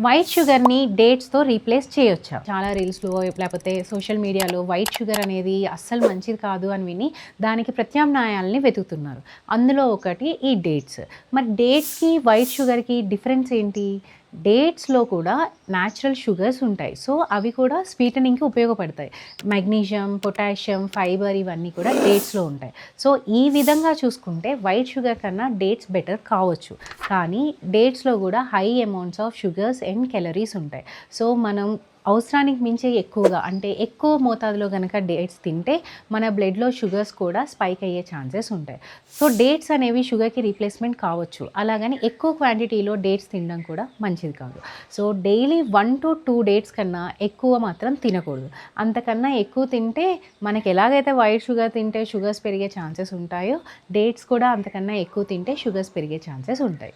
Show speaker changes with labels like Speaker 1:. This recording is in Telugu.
Speaker 1: వైట్ షుగర్‌ని డేట్స్‌తో రీప్లేస్ చేయొచ్చా? చాలా రీల్స్‌లో లేకపోతే సోషల్ మీడియాలో వైట్ షుగర్ అనేది అస్సలు మంచిది కాదు అని విని దానికి ప్రత్యామ్నాయాలని వెతుకుతున్నారు. అందులో ఒకటి ఈ డేట్స్. మరి డేట్స్‌కి, వైట్ షుగర్‌కి డిఫరెన్స్ ఏంటి? డేట్స్‌లో కూడా న్యాచురల్ షుగర్స్ ఉంటాయి. సో, అవి కూడా స్వీటనింగ్‌కి ఉపయోగపడతాయి. మెగ్నీషియం, పొటాషియం, ఫైబర్ ఇవన్నీ కూడా డేట్స్‌లో ఉంటాయి. సో, ఈ విధంగా చూసుకుంటే వైట్ షుగర్ కన్నా డేట్స్ బెటర్ కావచ్చు. కానీ డేట్స్‌లో కూడా high amounts of sugars and calories ఉంటాయి. సో, మనం అవసరానికి మించి ఎక్కువగా అంటే ఎక్కువ మోతాదులో గనక డేట్స్ తింటే మన బ్లడ్‌లో షుగర్స్ కూడా స్పైక్ అయ్యే ఛాన్సెస్ ఉంటాయి. సో, డేట్స్ అనేవి షుగర్‌కి రీప్లేస్‌మెంట్ కావచ్చు. అలాగని ఎక్కువ క్వాంటిటీలో డేట్స్ తినడం కూడా మంచిది కాదు. సో, డైలీ 1-2 డేట్స్ కన్నా ఎక్కువ మాత్రం తినకూడదు. అంతకన్నా ఎక్కువ తింటే మనకి ఎలాగైతే వైట్ షుగర్ తింటే షుగర్స్ పెరిగే ఛాన్సెస్ ఉంటాయో, డేట్స్ కూడా అంతకన్నా ఎక్కువ తింటే షుగర్స్ పెరిగే ఛాన్సెస్ ఉంటాయి.